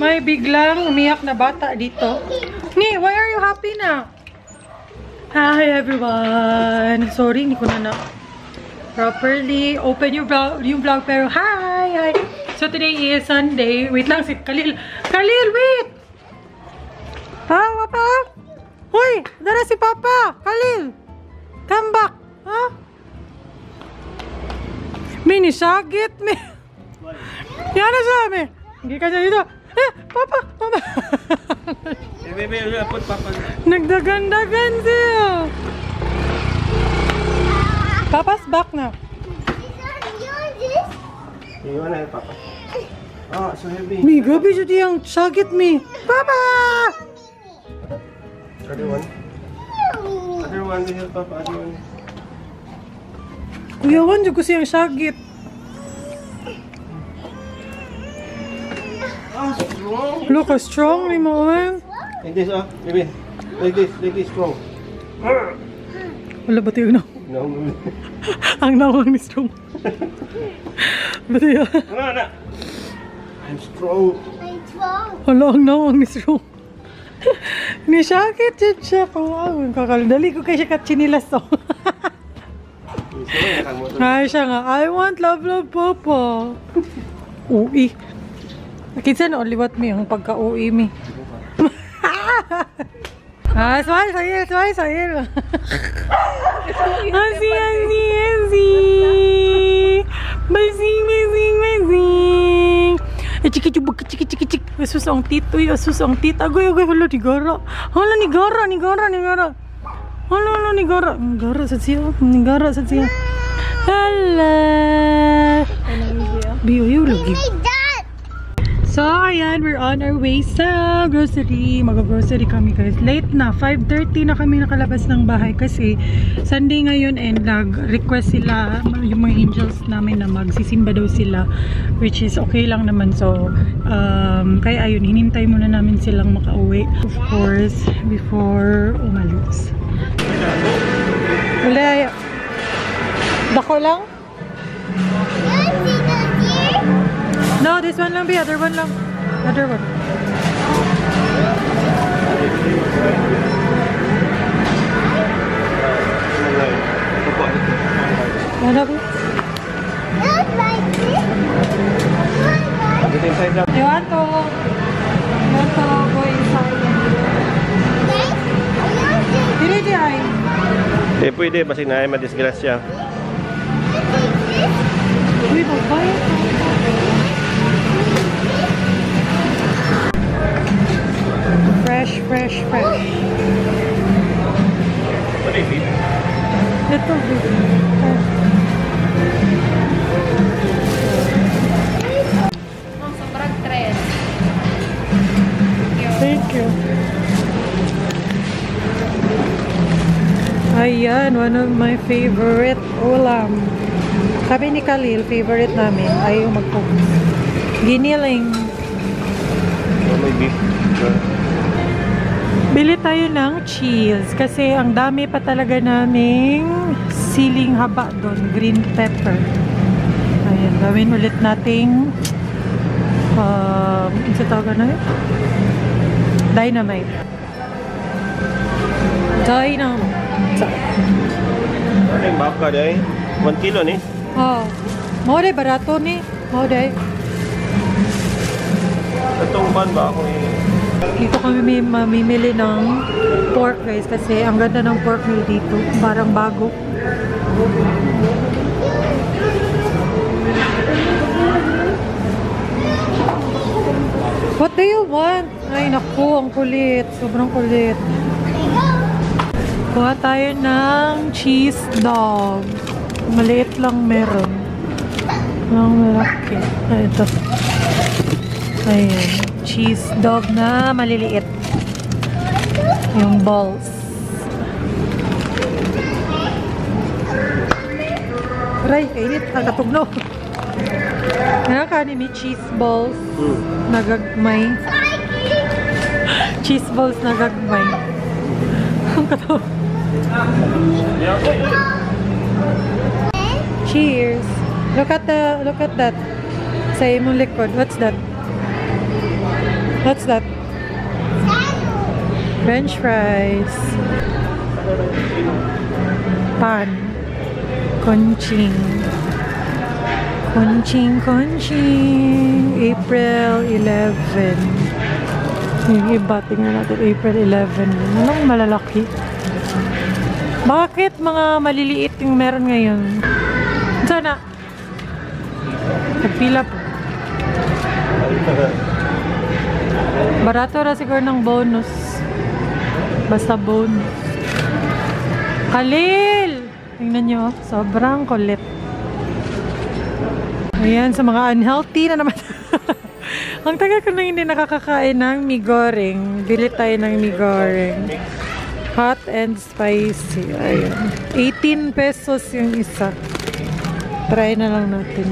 May biglang umiyak na bata dito. Ni, why are you happy na? Hi everyone! Sorry, hindi ko na properly open yung vlog, pero hi! So today is Sunday. Wait lang si Khalil. Khalil, wait! Ha, Papa? Hoy! Dara si Papa! Khalil! Come back! Ha? May nisagit, may... Yan na siya, may... Hindi ka siya dito. Papa! Papa! Nagdagan-dagan siya. Papa's back na. You wanna help Papa? Oh, so heavy. Mi, grabe siya diyang sagit, mi. Papa! Other one. Other one to help Papa. Other one. Kuyawan dyan ko siyang sagit. Oh, strong. Look, how strong ni mo, eh. Like this, oh. Maybe. Like this, strong. Wala ba tayo na? No. Ang nawang ni strong. Ba tayo? No. I'm strong. Wala, ang nawang ni strong. Nisakit dyan siya. Kawawin. Kakaldali ko kayo siya katsinilas, oh. Ay, siya nga. I want love, Papa. Ui. Kinsa na uliwat mi ang pagka-ui mi. Smile, sahil. Basing. Chiki. Asus ang tito, asus ang tita. Agoy, hala, nigara. Nigara sa siya. Hala. Biyo, lagi. So, ayan, we're on our way sa grocery. Mag-grocery kami, guys. Late na, 5:30 na kami nakalabas ng bahay kasi Sunday ngayon and nag-request sila, yung mga angels namin na magsisimba daw sila, which is okay lang naman. So, kaya ayun, hinintay muna namin silang makauwi. Of course, before umalis. Wala, dako lang? No, this one lang, other one lang. Other one. Ano ba? You want to go inside. Hindi ay. Pwede, basi na ay madisgrasya. Uy, babay. Fresh. What is it? Little bit. Sobrang tres. Thank you. Ayan, one of my favorite ulam. Sabi ni Khalil, favorite namin ay yung mag-focus. Giniling. May beef. Bili tayo ng cheese kasi ang dami pa talaga naming siling haba doon, green pepper. Ayan, gawin ulit nating sa tawag na yun? Dynamite. Ano yung baka day? 1 kilo ni? Oh, mau day, barato ni. Mau day. Itong ban ba ako Dito kami mamimili ng pork, guys, kasi ang ganda ng pork meal dito. Parang bago. What do you want? Ay, naku, ang kulit. Sobrang kulit. Kuha tayo ng cheese dog. Maliit lang meron. Ang malaki. Ay, ito. Ayan. Cheese dog na maliliit. Yung balls. Aray, kainit. Nakatugno. Nakakani may cheese balls. Nagagmay. Cheese balls nagagmay. Ang kato. Cheers. Look at that. Sa imong likod. What's that? What's that? French fries. Pan. Conching. Conching. April 11. Yung iba, tingnan natin. April 11. Anong malalaki? Bakit mga maliliit yung meron ngayon? Sana. Nagpila po. Barato na siguro ng bonus. Basta bonus. Khalil! Tingnan nyo, sobrang kulit. Ayan, sa mga unhealthy na naman. Ang tagal ko na hindi nakakakain ng mee goreng. Bili tayo ng mee goreng. Hot and spicy. Ayan. 18 pesos yung isa. Try na lang natin.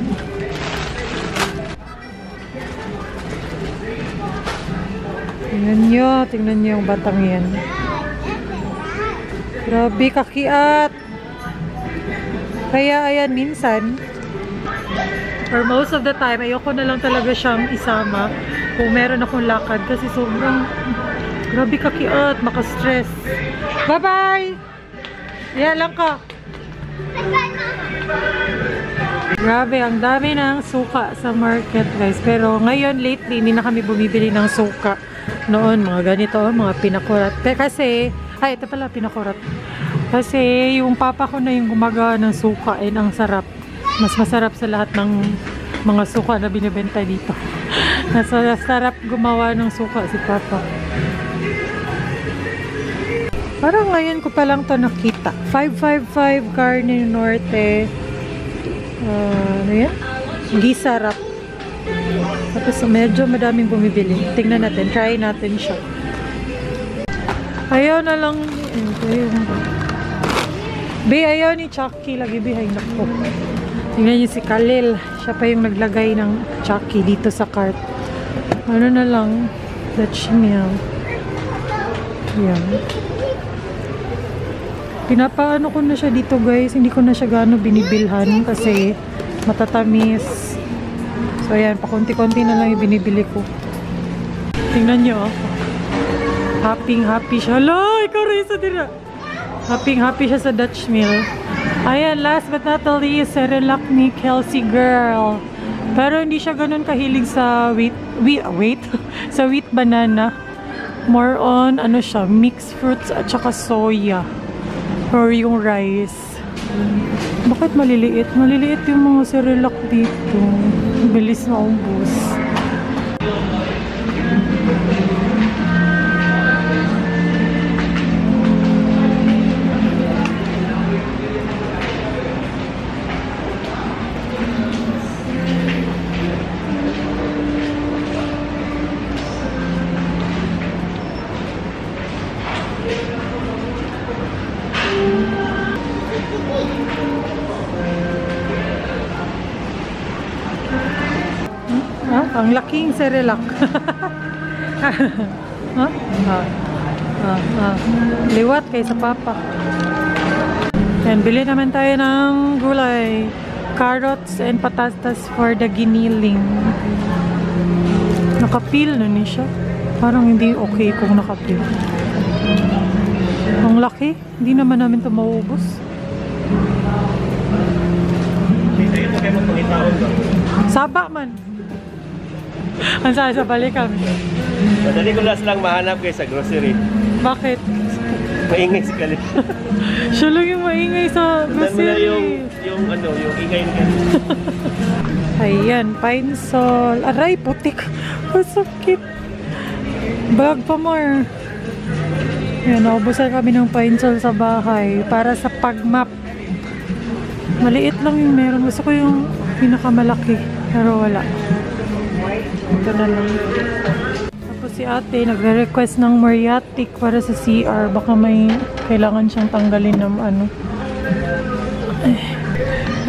Tingnan nyo yung batang yan. Grabe, kakiat. Kaya ayan, minsan, or most of the time, ayoko na lang talaga siyang isama kung meron akong lakad kasi sobrang grabe kakiat, maka-stress. Bye-bye! Yan lang ka. Grabe, ang dami ng suka sa market, guys. Pero ngayon, lately, hindi na kami bumibili ng suka. Noon, mga ganito, mga pinakurat. Kasi, ay, ito pala, pinakurat. Kasi, yung papa ko na yung gumagawa ng suka, and ang sarap. Mas masarap sa lahat ng mga suka na binibenta dito. Mas sarap gumawa ng suka si papa. Parang ngayon ko pa lang to nakita. 555 Carne Norte. Ano yan? Gisarap. Tapos medyo madaming bumibili. Tingnan natin. Try natin siya. Ayaw na lang. Ayaw ni Chucky. Lagi behind ako. Tingnan niyo si Khalil. Siya pa yung naglagay ng Chucky dito sa cart. Ano na lang. Dutch meal. Yan. Pinapaano ko na siya dito, guys. Hindi ko na siya gaano binibilhan kasi matatamis. So ayan, pakunti-kunti na lang yung binibili ko. Tingnan nyo, oh. Happy siya. Hala, ikaw rin sa dira. Happy siya sa Dutch meal. Ayan, last but not the least, Cerelac ni Kelsey girl. Pero hindi siya ganun kahilig sa sa wheat banana. More on, ano siya, mixed fruits at saka soya. Or yung rice. Bakit maliliit? Maliliit yung mga Cerelac dito. Bilis na ubos. Ang laking Cerelac. Liwat kay sa papa. Yan, bili naman tayo ng gulay. Carrots and patatas for the giniling. Nakapil na ni siya. Parang hindi okay kung nakapil. Ang laki. Hindi naman namin ito mauubos. Saba man. Ang saan sa balikan? Madali ko lang mahanap kayo sa grocery. Bakit? Maingay si Khalil. Siya lang yung maingay sa grocery. yung ingay ni Khalil. Ayan, pine sol. Aray, putik. Masakit. Bag pa more. Ayan, naubusan kami ng pine sol sa bahay para sa pagmap. Maliit lang yung meron. Gusto ko yung pinakamalaki. Pero wala. Ito na lang. Tapos si ate nagre-request ng Moriatic para sa CR. Baka may kailangan siyang tanggalin ng ano.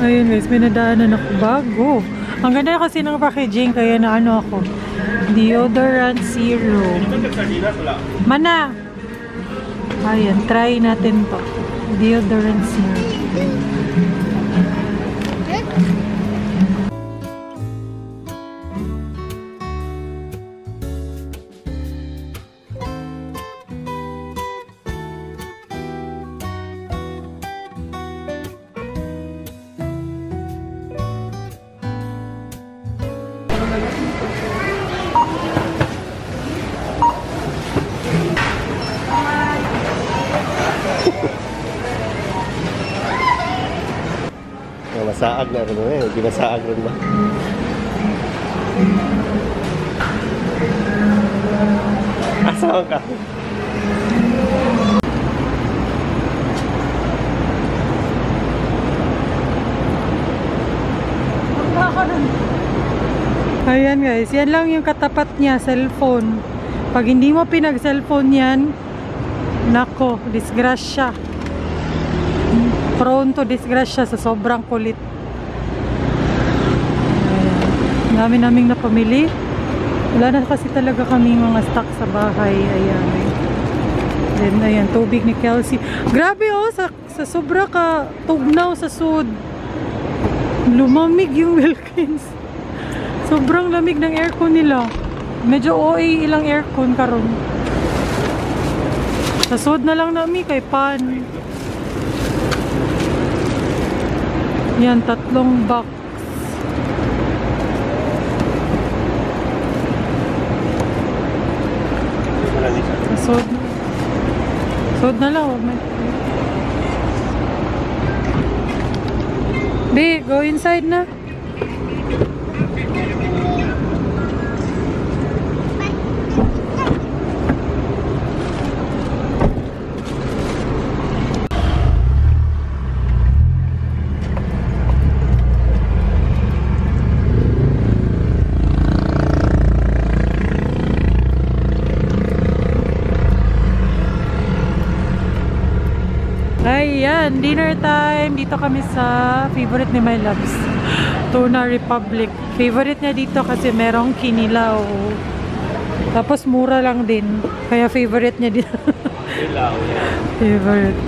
Ayun guys, may nadaanan ako bago. Ang ganda kasi ng packaging kaya na ano ako. Deodorant Zero. Mana! Ayan, try natin to. Deodorant Zero. Masaag na rin eh. Ginasaag rin ba? Asawa ka? Ayan guys, yan lang yung katapat niya, cellphone. Pag hindi mo pinag-cellphone yan, nako, disgrasya. Prone to disgrasya sa sobrang kulit. Ayan. Dami naming napamili. Wala na kasi talaga kami mga stock sa bahay. Ayan. Then, ayan, tubig ni Kelsey. Grabe oh, sa sobra ka tugnaw sa sud. Lumamig yung Wilkins. Sobrang lamig ng aircon nila. Medyo OA ilang aircon karon. Sa sud na lang namin kay pan. Yan, 3 box. Sod. Sod na lang. Be, go inside na. Ayan, dinner time. Dito kami sa favorite ni My Loves, Tuna Republic. Favorite niya dito kasi merong kinilaw. Tapos mura lang din. Kaya favorite niya dito. Kinilaw yan. Favorite.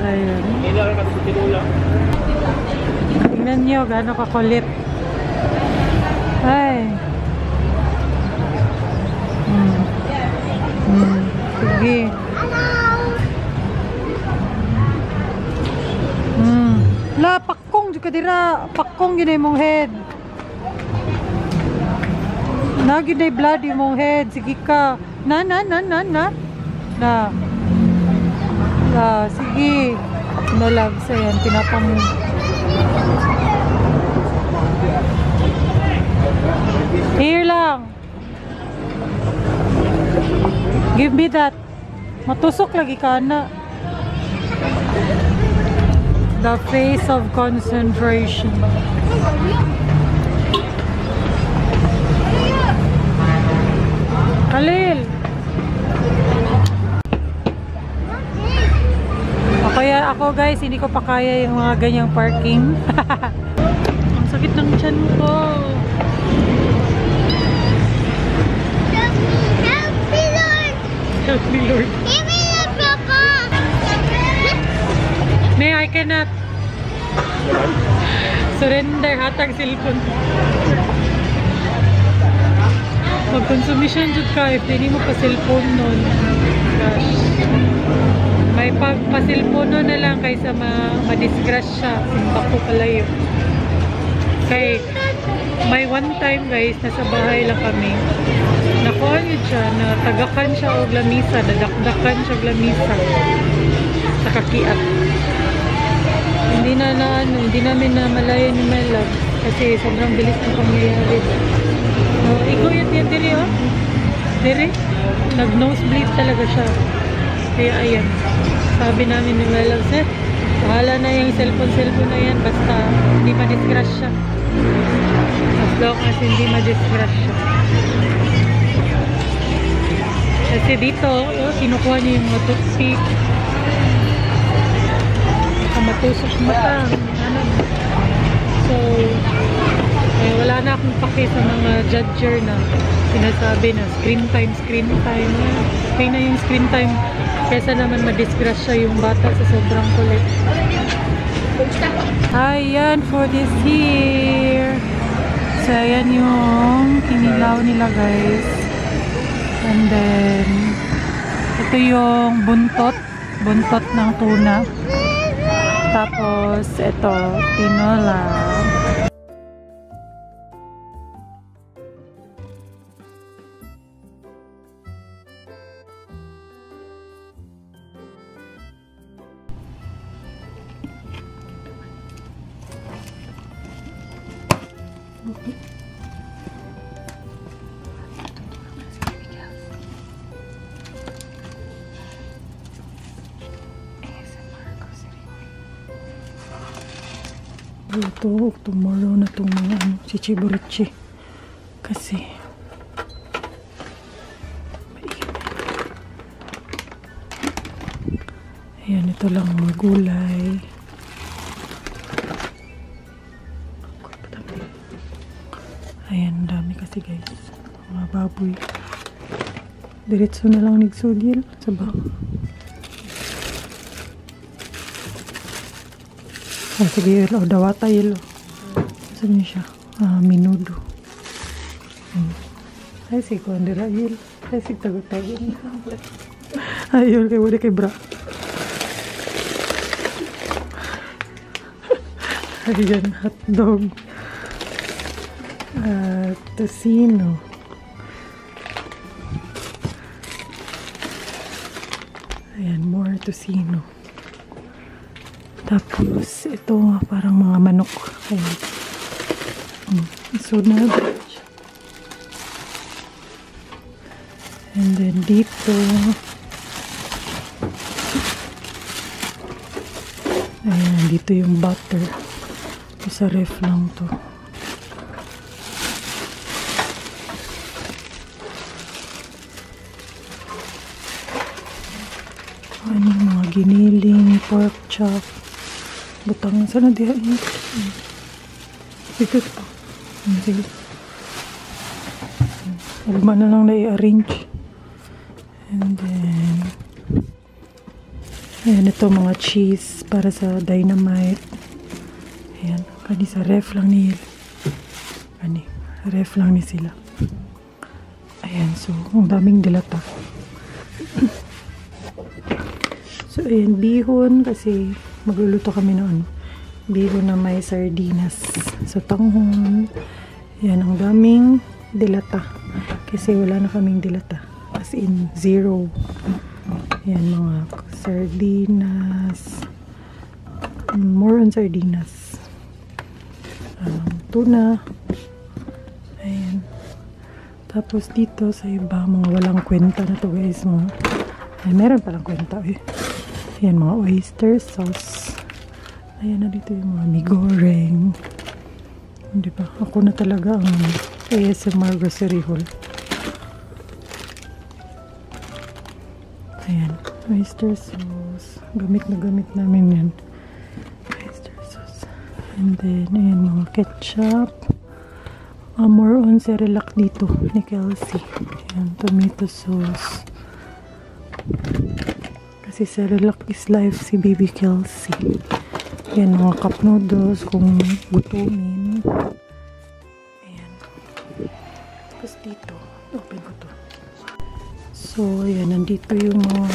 Ayan. Kinilaw rin kasi tinulang. Tingnan nyo, gano'ng kakulit. Ay. Sige. La, pakong juga dira. Pakong yun mong head. Nagin na blood yung mong head. Sige ka. Na. Sige. Nalag sa yan. Pinapamong. Here lang. Give me that. Matusok lagi ka na. The face of concentration. Khalil! Ako guys, hindi ko pa kaya yung mga ganyang parking. Ang sakit ng tiyan ko. Help me, Lord! Help me, Lord. Give me the Papa! Nay, I cannot. Surrender, hatag cellphone. Mag-consumption dyan ka if hindi mo pa cellphone nun. Gosh. May pa-cellphone nun na lang kaysa ma-disgrasya. Simpak ko palayo. Kay, may one time guys, nasa bahay lang kami. Nakuha nyo siya, natagakan siya o lamisa, nadakdakan siya o lamisa. Sa kakiat. Hindi namin na malaya ni My Love kasi sobrang bilis ng pangyayari. Ikaw yan diri oh. Diri. Nag-nosebleed talaga siya. Kaya ayan. Sabi namin ni My Love, sir, bahala na yung cellphone na yan basta hindi ma-discrash siya. As long as hindi ma-discrash siya. Kasi dito, kinukuha niya yung toothpick. Matusok mata. So, wala na akong pake sa mga judger na sinasabi na screen time. Okay na yung screen time kesa naman ma-disgrasya yung bata sa sobrang kulit. Ayan for this year. So, ayan yung kinilaw nila guys. And then, ito yung buntot ng tuna. Tapos, ito, tinola. Ito, tomorrow na itong mga si Chiburichi. Kasi ayan, ito lang mga gulay. Ayan, dami kasi guys. Mga baboy. Diretso na lang nigsudil. Sabaw. Ah, sige, yelo. Dawata yelo. Saan niya siya? Minudo. Ay, si Kondira yelo. Ay, si tagot-tagot. Ayun, kay wala kay bra. Ayan, hotdog. Tocino. Ayan, more tocino. Tapos, ito parang mga manok. Ayan. Sunod. And then, dito. Ayan, dito yung butter. Ito sa ref lang to. Ano yung mga giniling, pork chop. Butang sana diyan. Ito pa. Sige. Alma na lang na i-arrange. And then ayan, ito mga cheese para sa dynamite. Ayan, kani sa ref lang ni kani, ref lang ni sila. Ayan, so ang daming dilata. So ayan, bihon kasi magluluto kami ng bihon na may sardinas. So tanghon. Yan, ang daming dilata. Kasi wala na kaming dilata. As in, 0. Yan, mga sardinas. More on sardinas. Tuna. Ayan. Tapos dito sa iba, mga walang kwenta na to guys. Ay, meron palang kwenta eh. Ayan, mga oyster sauce. Ayan na dito yung mga migoreng. Hindi ba? Ako na talaga ang ASMR grocery haul. Ayan, oyster sauce. Gamit na gamit namin yan. Oyster sauce. And then, ayan, mga ketchup. More on Cerelac dito ni Kelsey. Ayan, tomato sauce. Kasi Cerelac is life si Baby Kelsey. Yan, mga cup noodles kung gutumin. Ayan. Tapos dito, open ko to. So, ayan, nandito yung mga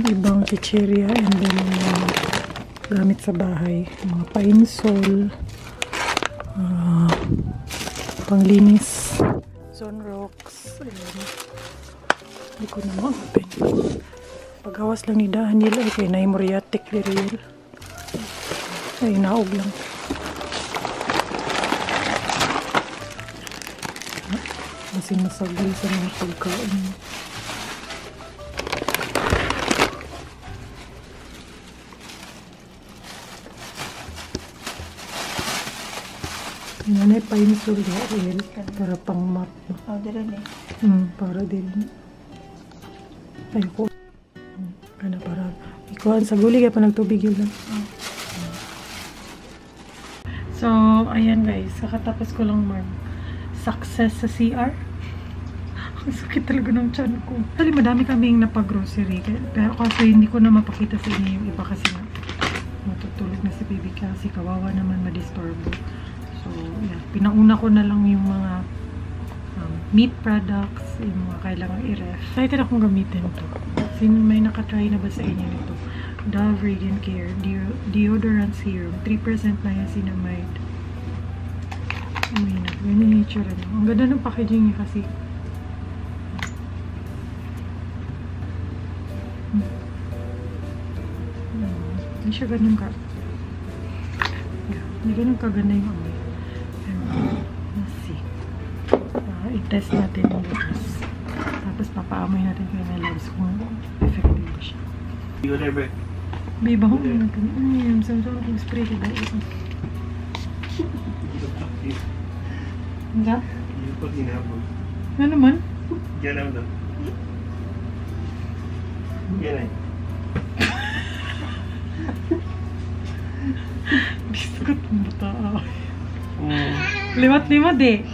ibang chicheria and then mga gamit sa bahay. Mga painsol, panglinis, Sunrocks, ayan. Hindi ko na ma-open. Paghawas lang ni Daniel ay kay naimoriatic ni Riel. Ay, naog lang. Kasi masagli sa mga pagkain. Nanay pa yung sulga, Riel. Para pang map. Para din. Para din. Ay ko. Kana para ikuan sa guli kaya pa nagtubig yun lang. So, ayan guys, kakatapos ko lang success sa CR. Ang sakit talaga ng tiyan ko. Actually, madami kaming napag-grocery. Pero kasi hindi ko na mapakita sa inyo yung iba kasi matutulog na si Baby kasi kawawa naman madisturbo. So, yeah, pinauna ko na lang yung mga meat products, yung mga kailangan i-ref. Excited akong gamitin to. May nakatry na ba sa inyo nito? Dove Radiant Care Deodorant Serum. 3% na yung cinnamide. Umiinap. Ganyan yung itsura niya. Ang ganda ng packaging niya kasi. Hindi siya ganun ka. Hindi ganun kaganda yung amoy. i-test natin yung bukas. Tapos papaamoy natin kay Melabs kung effective ba siya. Whatever. Biba ko natin. Ano samsam kong spray ka ba ito? Nga? Yung pag hinapon. Ano naman? Yan lang daw. Yan ay. Biskot mo tao. Liwat-liwat eh.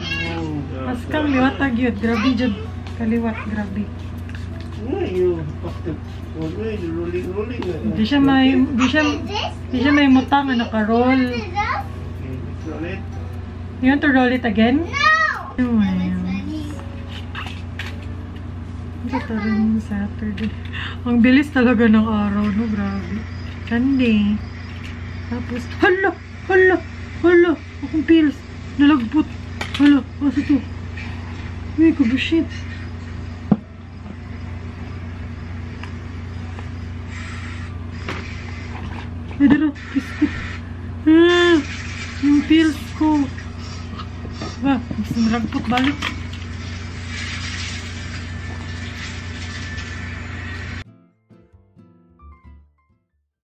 Mas kang liwat na yun. Grabe dyan. Kaliwat, grabe. Rolling. Di siya may mutang na naka-roll. Roll it. You want to roll it again? No! Oh, ito rin Saturday. Ang bilis talaga ng araw, no? Grabe. Sunday. Tapos, hala! Akong pills. Nalagbot. Hala, asa to? Uy, kabushit. Ay, dara, biskut. Yung pills ko. Ba, mas nalagbot balik.